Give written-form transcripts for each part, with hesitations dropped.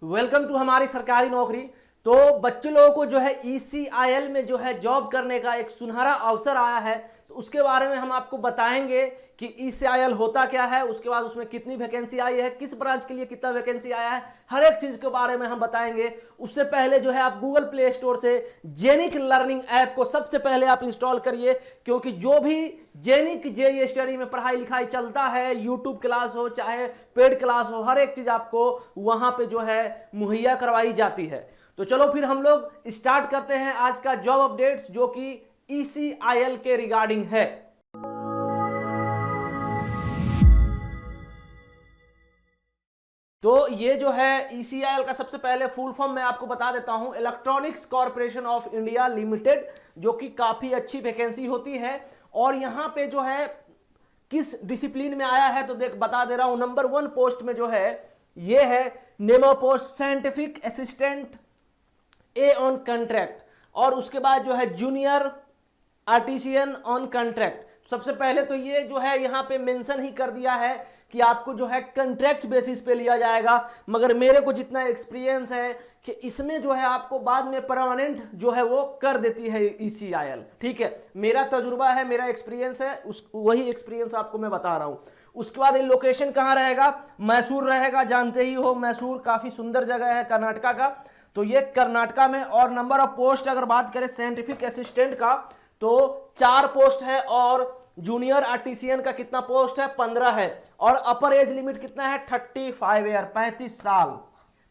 Welcome to हमारी सरकारी नौकरी। तो बच्चे लोगों को जो है ECIL में जो है जॉब करने का एक सुनहरा अवसर आया है, तो उसके बारे में हम आपको बताएंगे कि ECIL होता क्या है, उसके बाद उसमें कितनी वैकेंसी आई है, किस ब्रांच के लिए कितना वैकेंसी आया है, हर एक चीज के बारे में हम बताएंगे। उससे पहले जो है आप गूगल प्ले स्टोर से जेनिक लर्निंग ऐप को सबसे पहले आप इंस्टॉल करिए, क्योंकि जो भी जेनिक जेईई स्टडी में पढ़ाई लिखाई चलता है, यूट्यूब क्लास हो चाहे पेड क्लास हो, हर एक चीज आपको वहां पे जो है मुहैया करवाई जाती है। तो चलो फिर हम लोग स्टार्ट करते हैं आज का जॉब अपडेट्स, जो कि ECIL के रिगार्डिंग है। तो ये जो है ECIL का सबसे पहले फुल फॉर्म मैं आपको बता देता हूं, electronics corporation of India limited, जो कि काफी अच्छी वैकेंसी होती है। और यहां पे जो है किस डिसिप्लिन में आया है तो देख बता दे रहा हूं। नंबर 1 पोस्ट में जो है ये है name of post scientific assistant A on contract, और उसके बाद जो है जूनियर आर्टिसियन ऑन कॉन्ट्रैक्ट। सबसे पहले तो ये जो है यहाँ पे मेंशन ही कर दिया है कि आपको जो है कॉन्ट्रैक्ट बेसिस पे लिया जाएगा, मगर मेरे को जितना एक्सपीरियंस है कि इसमें जो है आपको बाद में परमानेंट जो है वो कर देती है ECIL। ठीक है, मेरा तजुर्बा है, मेरा एक्सपीरियंस है, वही एक्सपीरियंस आपको मैं बता रहा हूं। उसके बाद लोकेशन कहाँ रहेगा? मैसूर रहेगा, जानते ही हो मैसूर काफी सुंदर जगह है कर्नाटका का, तो ये कर्नाटका में। और नंबर ऑफ पोस्ट अगर बात करें साइंटिफिक असिस्टेंट का तो 4 पोस्ट है, और जूनियर आर्टिसियन का कितना पोस्ट है? 15 है। और अपर एज लिमिट कितना है? 35 ईयर, 35 साल।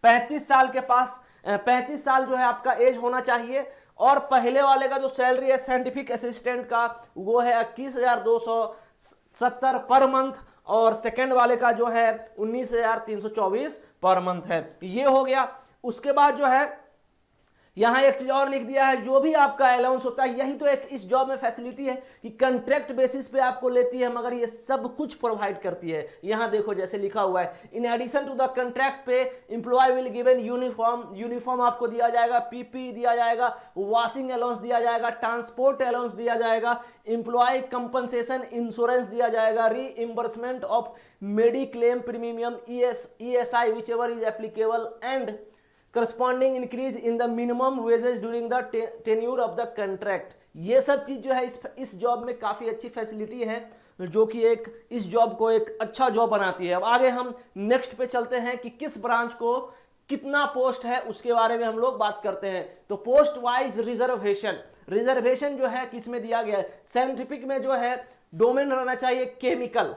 35 साल के पास 35 साल जो है आपका एज होना चाहिए। और पहले वाले का जो सैलरी है साइंटिफिक असिस्टेंट का वो है 21,270 पर मंथ, और सेकेंड वाले का जो है 19,324 पर मंथ है। ये हो गया। उसके बाद जो है यहां एक चीज और लिख दिया है, जो भी आपका अलाउंस होता है, यही तो एक इस जॉब में फैसिलिटी है कि कॉन्ट्रैक्ट बेसिस पे आपको लेती है, मगर ये सब कुछ प्रोवाइड करती है। यहां देखो जैसे लिखा हुआ है, in addition to the contract पे एम्प्लॉय विल गिवन यूनिफॉर्म आपको दिया जाएगा, PP दिया जाएगा, वॉशिंग अलाउंस दिया जाएगा, ट्रांसपोर्ट अलाउंस दिया जाएगा, एम्प्लॉय कंपनसेशन इंश्योरेंस दिया जाएगा, reimbursement of mediclaim premium ESI which ever is applicable, and corresponding increase in the minimum wages during the tenure of the contract. ये सब चीज जो है इस जॉब में काफी अच्छी फैसिलिटी है, जो कि एक इस जॉब को एक अच्छा जॉब बनाती है। अब आगे हम नेक्स्ट पे चलते हैं कि किस ब्रांच को कितना पोस्ट है, उसके बारे में हम लोग बात करते हैं। तो पोस्ट वाइज रिजर्वेशन जो है किस में दिया गया है? साइंटिफिक में जो है डोमेन रहना चाहिए केमिकल,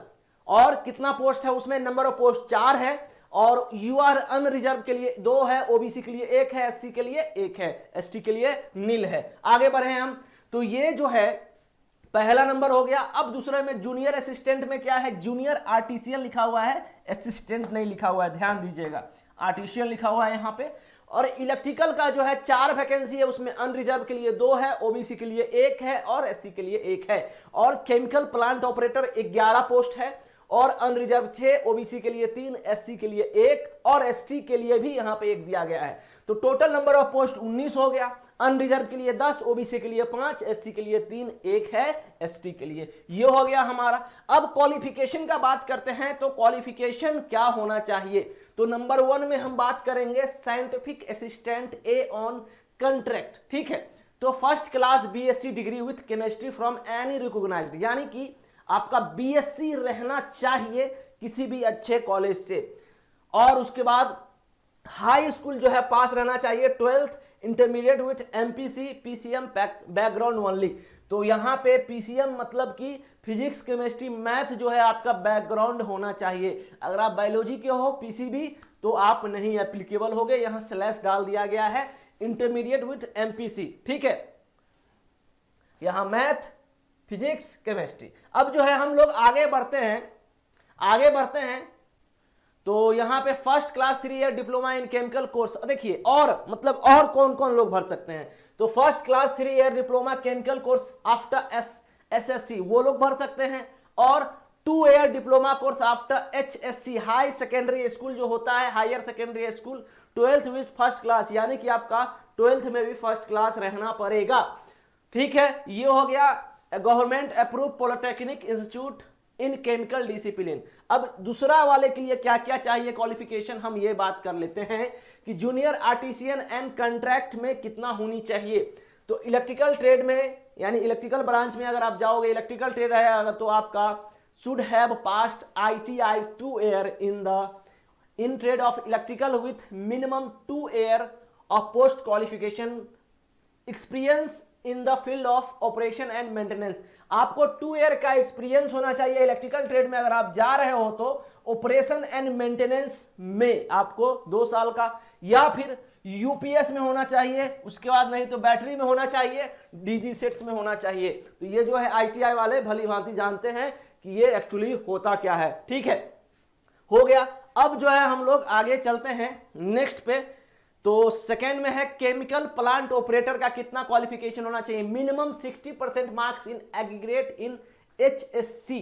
और कितना पोस्ट है उसमें? नंबर ऑफ पोस्ट 4 है, और UR अनरिजर्व के लिए 2 है, OBC के लिए 1 है, SC के लिए 1 है, ST के लिए नील है। आगे बढ़े हम, तो ये जो है पहला नंबर हो गया। अब दूसरे में जूनियर असिस्टेंट में क्या है? जूनियर आर्टिसियन लिखा हुआ है, असिस्टेंट नहीं लिखा हुआ है, ध्यान दीजिएगा, आर्टिसियन लिखा हुआ है यहाँ पे। और इलेक्ट्रिकल का जो है 4 वैकेंसी है, उसमें अनरिजर्व के लिए 2 है, OBC के लिए 1 है, और SC के लिए 1 है। और केमिकल प्लांट ऑपरेटर 11 पोस्ट है, और अनरिजर्व 6, OBC के लिए 3, SC के लिए 1, और ST के लिए भी यहां पे 1 दिया गया है। तो टोटल नंबर ऑफ पोस्ट 19 हो गया। अनरिजर्व के लिए 10, OBC के लिए 5, SC के लिए 3, 1 है ST के लिए। ये हो गया हमारा। अब क्वालिफिकेशन का बात करते हैं, तो क्वालिफिकेशन क्या होना चाहिए? तो नंबर 1 में हम बात करेंगे scientific assistant A on contract. ठीक है, तो first class BSc degree with chemistry from any recognised, यानी कि आपका BSc रहना चाहिए किसी भी अच्छे कॉलेज से। और उसके बाद हाई स्कूल जो है पास रहना चाहिए, 12th intermediate with MPC PCM background only. तो यहां पे PCM मतलब कि फिजिक्स केमिस्ट्री मैथ जो है आपका बैकग्राउंड होना चाहिए। अगर आप बायोलॉजी के हो PCB तो आप नहीं एप्लीकेबल हो गए, यहां स्लैश डाल दिया गया है, इंटरमीडिएट विथ MPC। ठीक है, यहां मैथ फिजिक्स केमिस्ट्री। अब जो है हम लोग आगे बढ़ते हैं, तो यहां पे first class 3 year diploma in chemical course. देखिए और मतलब और कौन कौन लोग भर सकते हैं, तो first class 3 year diploma chemical course after SSC वो लोग भर सकते हैं, और 2 year diploma course after HSC high secondary school जो होता है, higher secondary school, 12th with first class, यानी कि आपका 12th में भी फर्स्ट क्लास रहना पड़ेगा। ठीक है, ये हो गया गवर्नमेंट अप्रूव पॉलिटेक्निक इंस्टीट्यूट इन केमिकल डिसिप्लिन। अब दूसरा वाले के लिए क्या क्या चाहिए क्वालिफिकेशन, हम ये बात कर लेते हैं कि जूनियर आर्टिसियन एंड कंट्रैक्ट में कितना होनी चाहिए। तो इलेक्ट्रिकल ट्रेड में यानी इलेक्ट्रिकल ब्रांच में अगर आप जाओगे, इलेक्ट्रिकल ट्रेड है तो आपका should have passed ITI 2 year in trade off electrical with minimum 2 year of post qualification experience in the field of operation and maintenance. आपको 2 ईयर का एक्सपीरियंस होना चाहिए इलेक्ट्रिकल ट्रेड में अगर आप जा रहे हो तो ऑपरेशन एंड मेंटेनेंस में आपको 2 साल का, या फिर यूपीएस में होना चाहिए, उसके बाद नहीं तो बैटरी में होना चाहिए, डीजी सेट्स में होना चाहिए। तो ये जो है ITI वाले भली भांति जानते हैं कि ये एक्चुअली होता क्या है। ठीक है, हो गया। अब जो है हम लोग आगे चलते हैं नेक्स्ट पे। तो सेकेंड में है केमिकल प्लांट ऑपरेटर का कितना क्वालिफिकेशन होना चाहिए, minimum 60% marks in aggregate in HSC।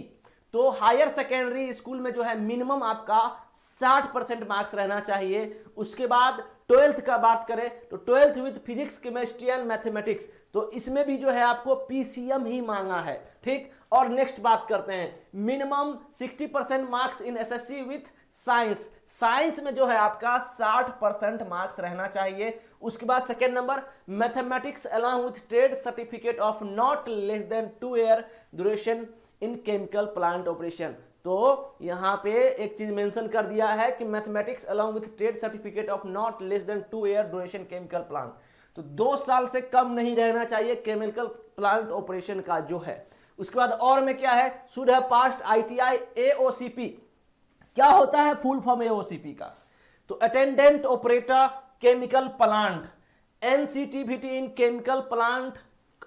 तो हायर सेकेंडरी स्कूल में जो है मिनिमम आपका 60% मार्क्स रहना चाहिए। उसके बाद 12th का बात करें तो 12th with physics chemistry and mathematics, तो इसमें भी जो है आपको PCM ही मांगा है। ठीक, और नेक्स्ट बात करते हैं minimum 60% marks in SSC with science. Science में जो है आपका 60% मार्क्स रहना चाहिए। उसके बाद second number mathematics along with trade certificate of not less than 2 year duration in chemical plant operation. तो यहां पे एक चीज मेंशन कर दिया है कि mathematics along with trade certificate of not less than 2 year duration chemical plant, तो 2 साल से कम नहीं रहना चाहिए केमिकल प्लांट ऑपरेशन का जो है। उसके बाद और में क्या है, should have passed ITI AOCP। क्या होता है फुल फॉर्म AOCP का, तो attendant operator chemical plant, NCTVT इन केमिकल प्लांट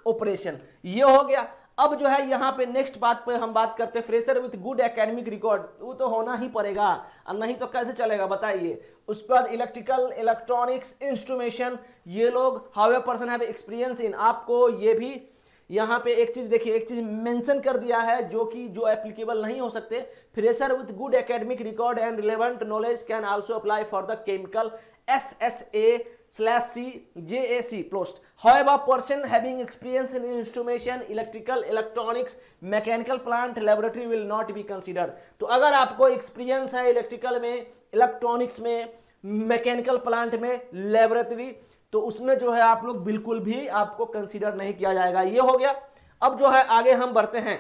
ऑपरेशन, ये हो गया। अब जो है यहाँ पे नेक्स्ट बात पे हम बात करते हैं fresher with good academic record, वो तो होना ही पड़ेगा और नहीं तो कैसे चलेगा बताइए। उसके बाद इलेक्ट्रिकल इलेक्ट्रॉनिक्स इंस्ट्रूमेशन, ये लोग how a person have experience in, आपको ये भी यहाँ पे एक चीज देखिए, एक चीज मेंशन कर दिया है जो एप्लीकेबल नहीं हो सकते। Fresher with good academic record and relevant knowledge can also apply for the chemical SSA/C JAC post. However, person having experience in instrumentation, electrical, electronics, mechanical plant, laboratory will not be considered। तो अगर आपको experience है electrical में, electronics में, mechanical plant में, laboratory, तो उसमें जो है आप लोग बिल्कुल भी आपको कंसीडर नहीं किया जाएगा। ये हो गया। अब जो है आगे हम बढ़ते हैं,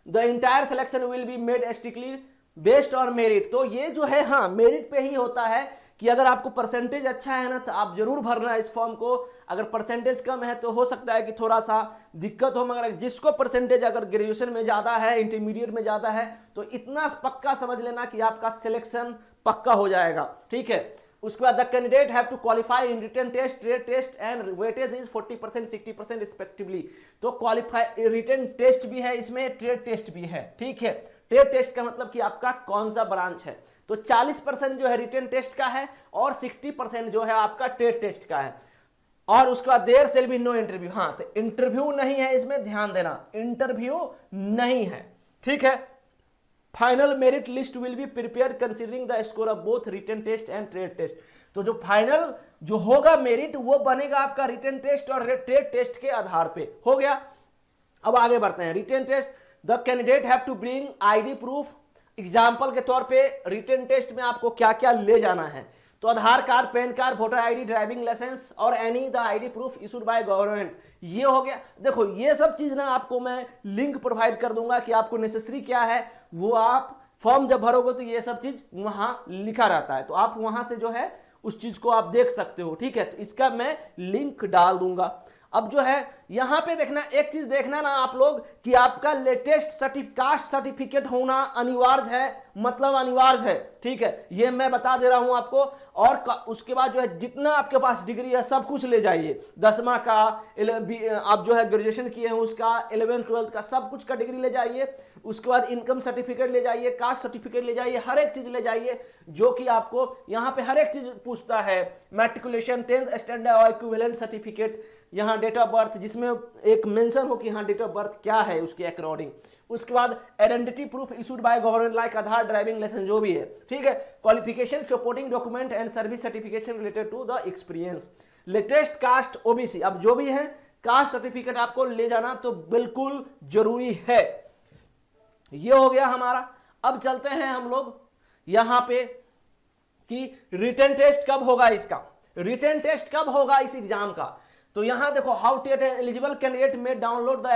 the entire selection will be made strictly based on merit. तो ये जो है हाँ मेरिट पे ही होता है कि अगर आपको परसेंटेज अच्छा है ना तो आप जरूर भरना इस फॉर्म को। अगर परसेंटेज कम है तो हो सकता है कि थोड़ा सा दिक्कत हो, मगर जिसको परसेंटेज अगर ग्रेजुएशन में ज़्यादा है, इंटरमीडिएट में ज़्यादा है, तो इतना पक्का समझ लेना कि आपका सिलेक्शन पक्का हो जाएगा। ठीक है, उसके बाद the candidate have to qualify in written test, trade test and weightage is 40% 60% respectively. तो क्वालिफाई रिटन टेस्ट भी है इसमें, ट्रेड टेस्ट भी है। ठीक है, ट्रेड टेस्ट का मतलब कि आपका कौन सा ब्रांच है, तो 40% जो है रिटन टेस्ट का है और 60% जो है आपका ट्रेड टेस्ट का है। और उसके बाद there shall be no interview. हाँ, तो इंटरव्यू नहीं है इसमें, ध्यान देना, इंटरव्यू नहीं है। ठीक है, final merit list will be prepare considering the score of both written test and trade test. तो जो फाइनल जो होगा मेरिट वो बनेगा आपका रिटन टेस्ट और ट्रेड टेस्ट के आधार पे। हो गया। अब आगे बढ़ते हैं, written test, the candidate have to bring ID proof. Example के तौर पे रिटन टेस्ट में आपको क्या क्या ले जाना है, तो Aadhaar card, PAN card, voter ID, driving licence और any the ID proof issued by government. ये हो गया। देखो ये सब चीज ना आपको मैं लिंक प्रोवाइड कर दूंगा कि आपको नेसेसरी क्या है, वो आप फॉर्म जब भरोगे तो ये सब चीज वहां लिखा रहता है, तो आप वहां से जो है उस चीज को आप देख सकते हो। ठीक है, तो इसका मैं लिंक डाल दूंगा। अब जो है यहां पे देखना, एक चीज देखना ना आप लोग कि आपका लेटेस्ट कास्ट सर्टिफिकेट होना अनिवार्य है, मतलब अनिवार्य है। ठीक है, ये मैं बता दे रहा हूं आपको। और उसके बाद जो है जितना आपके पास डिग्री है सब कुछ ले जाइए, 10वां का, आप जो है ग्रेजुएशन किए हैं उसका, 11th 12th का, सब कुछ का डिग्री ले जाइए। उसके बाद इनकम सर्टिफिकेट ले जाइए, कास्ट सर्टिफिकेट ले जाइए, हर एक चीज ले जाइए जो कि आपको यहाँ पे हर एक चीज पूछता है। मैट्रिकुलेशन, 10th स्टैंडर्ड और इक्विवेलेंट सर्टिफिकेट, यहाँ डेट ऑफ बर्थ जिसमें एक मेंशन हो कि यहाँ डेट ऑफ बर्थ क्या है उसके अकॉर्डिंग। उसके बाद identity proof issued by government like Aadhaar, driving licence जो भी है। ठीक है, qualification, supporting document and service certification related to the experience, latest caste OBC, अब जो भी है कास्ट सर्टिफिकेट आपको ले जाना तो बिल्कुल जरूरी है। ये हो गया हमारा। अब चलते हैं हम लोग यहां पे कि रिटन टेस्ट कब होगा इसका, रिटन टेस्ट कब होगा इस एग्जाम का। तो यहां देखो, हाउ टेट eligible candidate may download the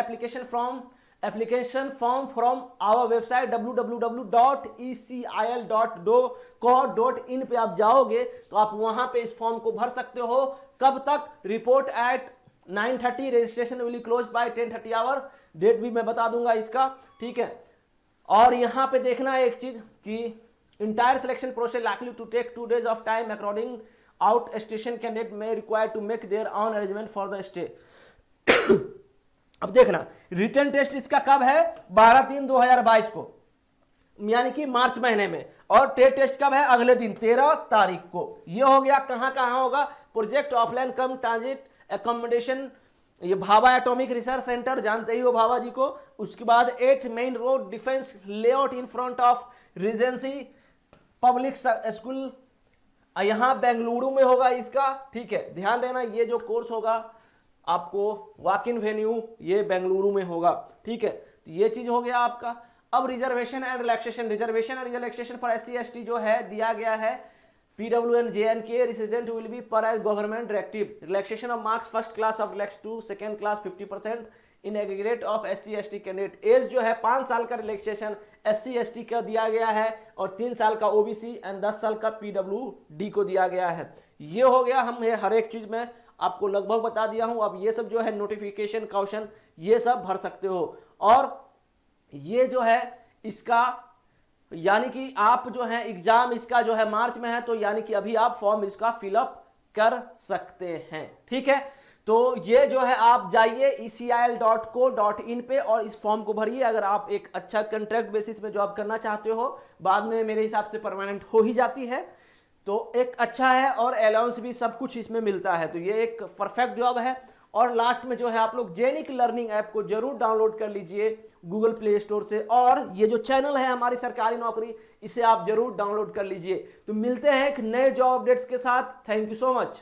application form from our website www.ecil.do.co.in पे आप जाओगे तो आप वहां पे इस फॉर्म को भर सकते हो। कब तक, report at 9:30, registration will close by 10:30 hours, date भी मैं बता दूंगा इसका, ठीक है। और यहां पे देखना है एक चीज कि entire selection process likely to take 2 days of time according out station candidate में required to make their own arrangement for the stay. अब देखना, रिटन टेस्ट इसका कब है, 12/3/2022 को, यानी कि मार्च महीने में। और टेट टेस्ट कब है, अगले दिन 13 तारीख को। ये हो गया। कहां कहां होगा, प्रोजेक्ट ऑफलाइन कम ट्रांजिट एकोमोडेशन, ये भाभा एटॉमिक रिसर्च सेंटर, जानते ही हो भाभा जी को। उसके बाद 8 main road defence layout in front of Regency public school, यहां बेंगलुरु में होगा इसका, ठीक है। ध्यान देना, ये जो कोर्स होगा आपको वॉक इन वेन्यू ये बेंगलुरु में होगा, ठीक है। तो ये चीज हो गया आपका। अब reservation and relaxation for SC/ST जो है दिया गया है, PWN JNK resident will be per as government directive, relaxation of marks first class of relax to second class 50% in aggregate of SC/ST candidate. Age जो है 5 साल का रिलैक्सेशन SC/ST का दिया गया है और 3 साल का OBC एंड 10 साल का PWD को दिया गया है। ये हो गया। हम हर एक चीज में आपको लगभग बता दिया हूं। अब ये सब जो है नोटिफिकेशन क्वेश्चन ये सब भर सकते हो। और ये जो है इसका यानी कि आप जो है एग्जाम इसका जो है मार्च में है, तो यानी कि अभी आप फॉर्म इसका फिलअप कर सकते हैं, ठीक है। तो ये जो है आप जाइए ecil.co.in पे और इस फॉर्म को भरिए। अगर आप एक अच्छा कॉन्ट्रैक्ट बेसिस में जॉब करना चाहते हो, बाद में मेरे हिसाब से परमानेंट हो ही जाती है, तो एक अच्छा है और अलाउंस भी सब कुछ इसमें मिलता है। तो ये एक परफेक्ट जॉब है। और लास्ट में जो है आप लोग जेनिक लर्निंग ऐप को जरूर डाउनलोड कर लीजिए गूगल प्ले स्टोर से। और ये जो चैनल है हमारी सरकारी नौकरी, इसे आप जरूर डाउनलोड कर लीजिए। तो मिलते हैं एक नए जॉब अपडेट्स के साथ। Thank you so much.